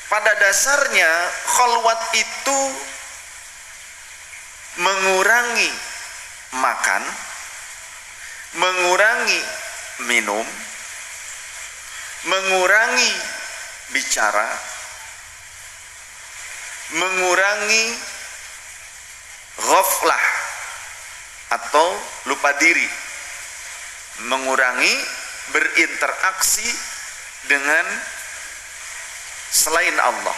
pada dasarnya khalwat itu mengurangi makan, mengurangi minum, mengurangi bicara, mengurangi ghaflah atau lupa diri, mengurangi berinteraksi dengan selain Allah.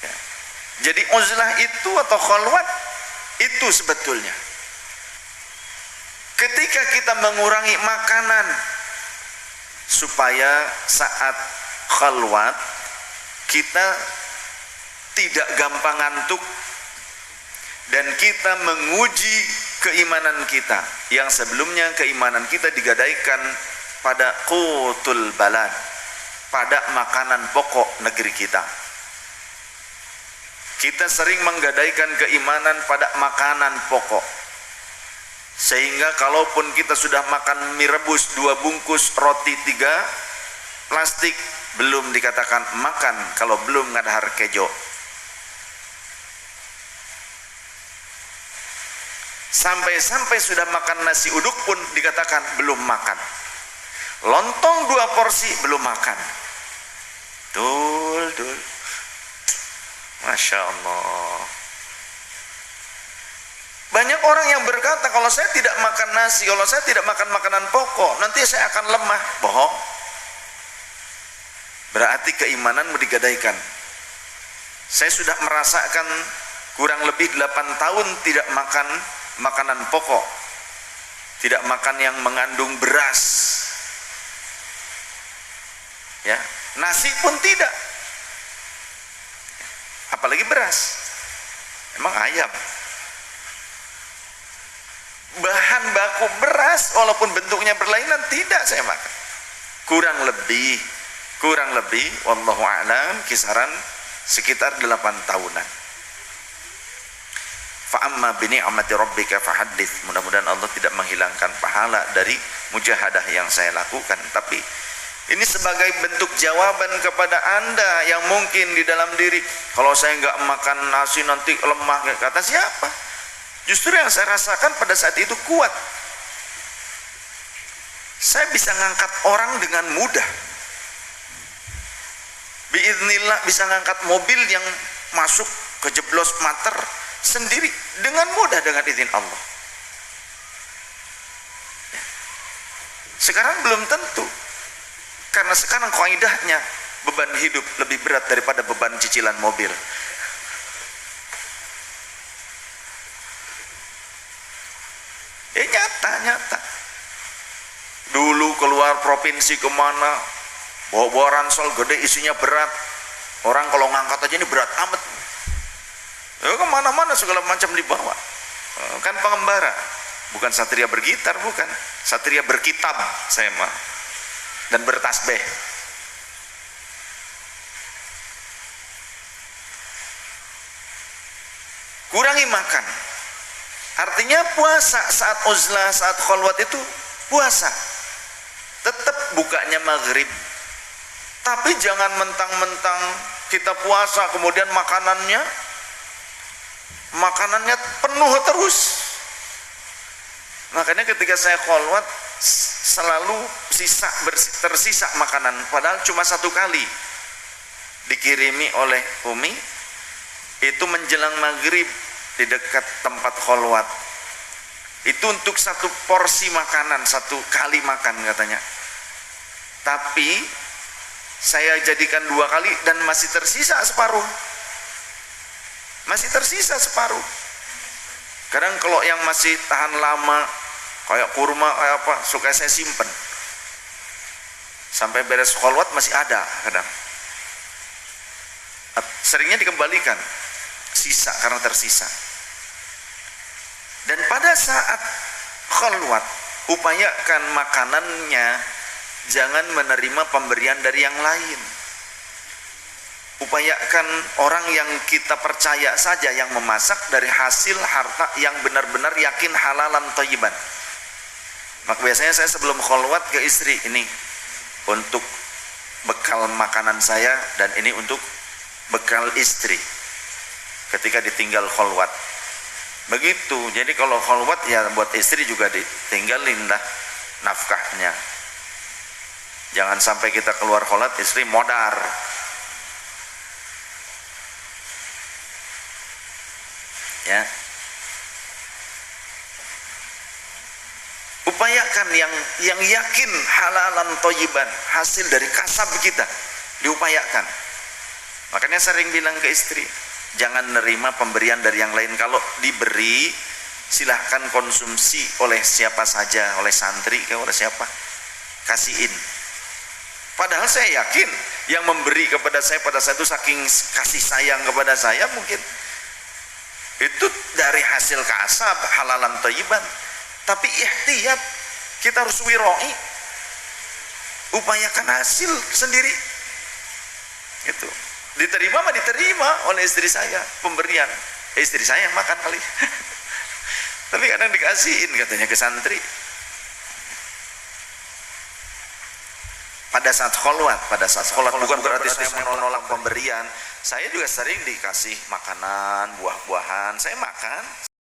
Ya. Jadi uzlah itu atau khalwat itu sebetulnya ketika kita mengurangi makanan supaya saat khalwat kita tidak gampang ngantuk dan kita menguji keimanan kita yang sebelumnya keimanan kita digadaikan pada qutul balad, pada makanan pokok negeri kita. Kita sering menggadaikan keimanan pada makanan pokok, sehingga kalaupun kita sudah makan mie rebus 2 bungkus, roti 3 plastik, belum dikatakan makan kalau belum ngadahar kejo. Sampai-sampai sudah makan nasi uduk pun dikatakan belum makan. Lontong 2 porsi belum makan. Dul. Masya Allah. Banyak orang yang berkata, kalau saya tidak makan nasi, kalau saya tidak makan makanan pokok, nanti saya akan lemah. Bohong. Berarti keimananmu digadaikan. Saya sudah merasakan kurang lebih 8 tahun tidak makan makanan pokok, tidak makan yang mengandung beras, ya, nasi pun tidak, apalagi beras. Emang ayam, bahan baku beras walaupun bentuknya berlainan tidak saya makan. Kurang lebih wallahu a'lam kisaran sekitar 8 tahunan. Fa'amma bini'amati rabbika fahaddits. Mudah-mudahan Allah tidak menghilangkan pahala dari mujahadah yang saya lakukan, tapi ini sebagai bentuk jawaban kepada Anda yang mungkin di dalam diri, kalau saya nggak makan nasi nanti lemah. Kata siapa? Justru yang saya rasakan pada saat itu kuat. Saya bisa ngangkat orang dengan mudah. Biiznillah bisa ngangkat mobil yang masuk kejeblos mater sendiri dengan mudah dengan izin Allah. Sekarang belum tentu, karena sekarang kaidahnya beban hidup lebih berat daripada beban cicilan mobil. Nyata. Dulu keluar provinsi kemana, bawa ransel gede isinya berat, orang kalau ngangkat aja ini berat amat. Kemana-mana segala macam dibawa. Kan pengembara, bukan satria bergitar, bukan satria berkitab saya mah, dan bertasbih. Kurangi makan, artinya puasa saat uzlah, saat khalwat itu puasa. Tetap bukanya maghrib, tapi jangan mentang-mentang kita puasa kemudian makanannya penuh terus. Makanya ketika saya khalwat selalu tersisa makanan, padahal cuma 1 kali dikirimi oleh Umi, itu menjelang maghrib di dekat tempat khalwat. Itu untuk 1 porsi makanan, 1 kali makan katanya, tapi saya jadikan 2 kali dan masih tersisa separuh. Kadang kalau yang masih tahan lama kayak kurma kayak apa, suka saya simpen sampai beres khalwat masih ada. Kadang seringnya dikembalikan sisa karena tersisa. Dan pada saat khalwat upayakan makanannya jangan menerima pemberian dari yang lain. Upayakan orang yang kita percaya saja yang memasak dari hasil harta yang benar-benar yakin halalan thayyiban. Maka biasanya saya sebelum khalwat ke istri, ini untuk bekal makanan saya, dan ini untuk bekal istri ketika ditinggal kholwat. Begitu. Jadi kalau kholwat ya buat istri juga ditinggalin dah nafkahnya. Jangan sampai kita keluar kholwat istri modar. Ya. Upayakan yang yakin halalan thayyiban, hasil dari kasab kita, diupayakan. Makanya sering bilang ke istri, jangan nerima pemberian dari yang lain. Kalau diberi, silahkan konsumsi oleh siapa saja, oleh santri, oleh siapa, kasihin. Padahal saya yakin yang memberi kepada saya pada saat itu saking kasih sayang kepada saya, mungkin itu dari hasil kasab halalan thayyiban. Tapi ihtiyat, kita harus wiroi, upayakan hasil sendiri. Itu diterima mah diterima oleh istri saya pemberian, istri saya yang makan kali. Tapi kadang dikasihin katanya ke santri pada saat kholwat. Bukan berarti saya menolak pemberian. Saya juga sering dikasih makanan, buah-buahan, saya makan.